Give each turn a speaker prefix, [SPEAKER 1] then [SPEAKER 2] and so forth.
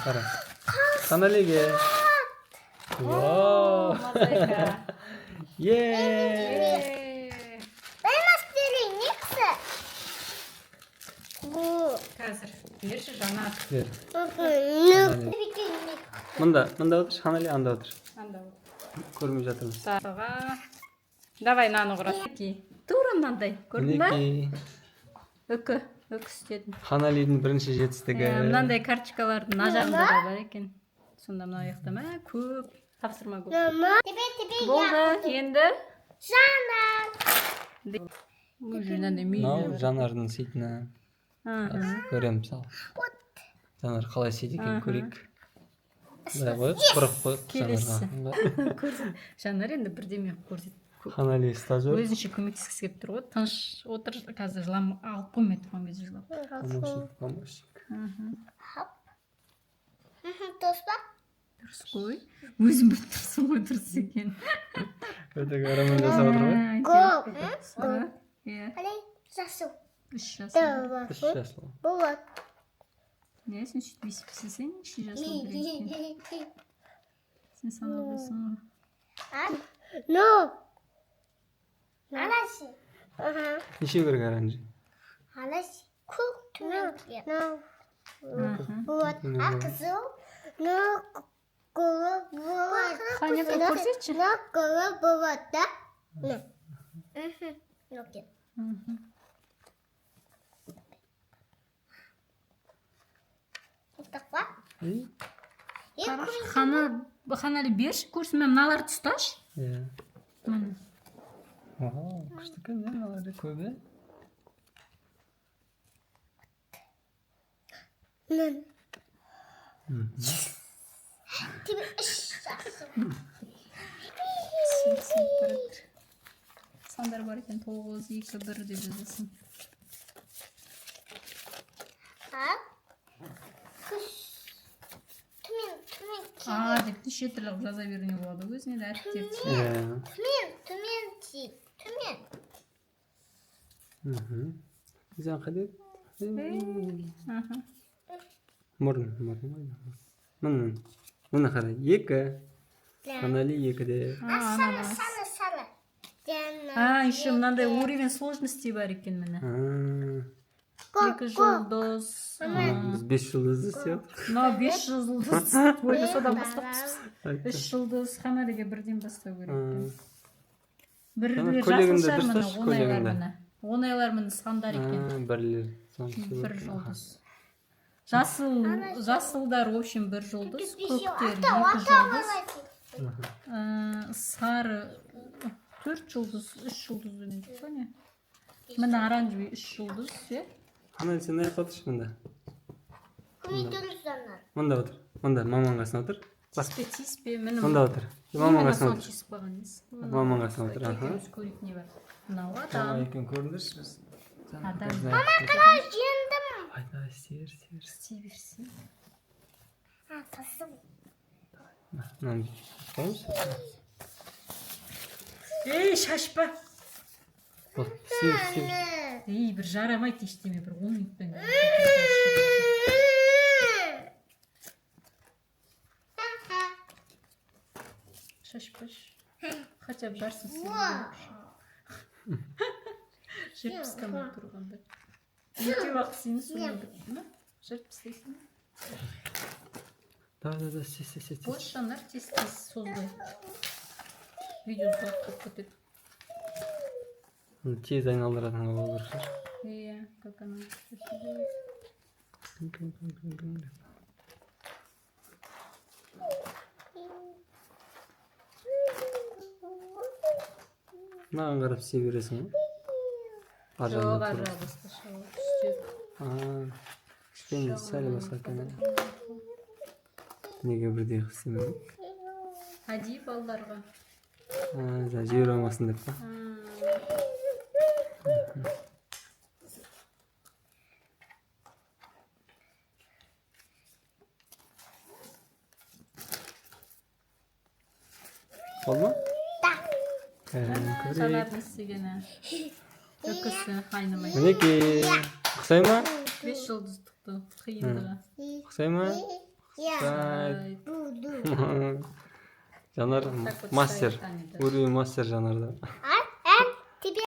[SPEAKER 1] Qara. Qanaliga. Wow.
[SPEAKER 2] Мозаика.
[SPEAKER 1] Yeah.
[SPEAKER 3] Дай мастерин, никсы.
[SPEAKER 2] Қазір берші жанар.
[SPEAKER 1] Ver.
[SPEAKER 3] Ну.
[SPEAKER 1] Mında otur. Qanali anda otur.
[SPEAKER 2] Анда бол.
[SPEAKER 1] Көрмей жатырмыз.
[SPEAKER 2] Саға. Давай наны құрас. Тура мынандай. Көрдің ба?
[SPEAKER 1] Мінекей.
[SPEAKER 2] Үкі істедім.
[SPEAKER 1] Қаналидің бірінші жетістігі.
[SPEAKER 2] Мынандай карточкалардың ажарында да бар екен. Сонда мына жақта ма көп тапсырма көп.
[SPEAKER 3] Тебе
[SPEAKER 2] Болды, енді.
[SPEAKER 3] Жанар.
[SPEAKER 1] Мынау жанардың сейтіні. Көрем мысалы. Жанар қалай сейт екен көрейік. Былай қойып, бұрып қойып
[SPEAKER 2] Келесі.
[SPEAKER 1] жанарға.
[SPEAKER 2] Көрсін. Жанар енді бірдеме көрсет.
[SPEAKER 1] Қанали стажер.
[SPEAKER 2] Өзінше көмектескісі келіп тұр ғой. Тыныш отыр, қазір жылам алып қоймай тұрған кезде жылап.
[SPEAKER 1] Помощник.
[SPEAKER 3] Тоспа.
[SPEAKER 2] Дұрыс қой. Өзім бір тұрсың ғой дұрыс екен.
[SPEAKER 1] Өтігі роман жасап отыр ғой.
[SPEAKER 2] Иә.
[SPEAKER 3] Алей, жасыл.
[SPEAKER 2] 3 жас.
[SPEAKER 1] Үш жасыл.
[SPEAKER 3] Вот.
[SPEAKER 2] Не, сен сөйтіп есіп сен 2 жасыл керек екен. Сен санап білсің ғой.
[SPEAKER 3] Ну. Аласи.
[SPEAKER 1] Неше керек оранжи?
[SPEAKER 3] Аласи. Көк түмен. Вот. А қызыл. Ну. Голуб болады.
[SPEAKER 2] Ханяка көрсетші.
[SPEAKER 3] Ну, голуб болады, да? Ну. Окей. Так,
[SPEAKER 2] Қанали берші көрсін, мен мыналарды ұсташы.
[SPEAKER 1] Иә. Күшті екен, мыналар көбі.
[SPEAKER 3] Тебе үш жасыл.
[SPEAKER 2] Сандар бар екен 9, 2, 1 деп жазылсын. Деп неше түрлі қылып жаза беруіне болады өзіне де әріптеп.
[SPEAKER 3] Түмен.
[SPEAKER 1] Сен қадет? Мұрын. Мұны қара. 2. Қанали 2-де.
[SPEAKER 3] Салы.
[SPEAKER 2] Еще мынандай уровень сложности бар екен міне. 2 жұлдыз.
[SPEAKER 1] Біз 5 жұлдызды сияқты.
[SPEAKER 2] Мынау 5 жұлдыз. Ойды содан бастап 3 жұлдыз. Қаналиге бірден бастау керек екен. Бірлер жасылшар міне, оңайлар міне. Оңайлар міне сандар екен.
[SPEAKER 1] Бірлер.
[SPEAKER 2] 1 жұлдыз. Жасылдар, в общем, 1 жұлдыз. Көктер 2 жұлдыз. Сары 4 жұлдыз, 3 жұлдыз деген жоқ па не? Міне оранжевый 3 жұлдыз, е?
[SPEAKER 1] Қанали сен аяққа отыршы мұнда.
[SPEAKER 3] Күмейдірсіңдер.
[SPEAKER 1] Мұнда отыр. Мұнда мамаң қасына отыр.
[SPEAKER 2] Тиіспе, міне.
[SPEAKER 1] Мұнда отыр. Мамаң қасына отыр.
[SPEAKER 2] Тиісіп қалған емес.
[SPEAKER 1] Мамаң қасына отыр.
[SPEAKER 2] Екеуміз көрейік не бар. Мынау адам.
[SPEAKER 1] Екен көріңдерші біз.
[SPEAKER 2] Адам.
[SPEAKER 3] Қалай жеңдім.
[SPEAKER 1] Айда, сер.
[SPEAKER 2] Істей берсін.
[SPEAKER 3] Қызым.
[SPEAKER 1] Мынаны қойыңыз.
[SPEAKER 2] Ей, шашпа.
[SPEAKER 1] Бол, сер.
[SPEAKER 2] Ей, бір жарамайды ештеме, бір 10 минуттан. Шашпаш. Хотя бы барсын сен. Жеп пістамай тұрғанда. Неке уақыт сені соны бітті ма? Жеп пістейсің ма?
[SPEAKER 1] Да, сес.
[SPEAKER 2] Бос жанар тез созбай. Видео соғып көп кетеді.
[SPEAKER 1] Тез айналдыратын болу керек.
[SPEAKER 2] Иә, как она. Маған қарап істей бересің ғой? Жоқ, аржа басқаша.
[SPEAKER 1] Кішкене сәл басқа екен. Неге бірдей істемеу?
[SPEAKER 2] Әдейі балаларға.
[SPEAKER 1] Жібере алмасын деп па? Болды ма?
[SPEAKER 2] Санардың істегені. Үкісі айнымай.
[SPEAKER 1] Мінекей. Ұқсай ма?
[SPEAKER 2] 5 жұлдыздықты қиындығы.
[SPEAKER 1] Ұқсай ма?
[SPEAKER 3] Я
[SPEAKER 1] Сайт.
[SPEAKER 3] буду.
[SPEAKER 1] Жанар
[SPEAKER 2] Так вот
[SPEAKER 1] мастер.
[SPEAKER 2] сайттан еді.
[SPEAKER 1] Өрүү мастер жанарда.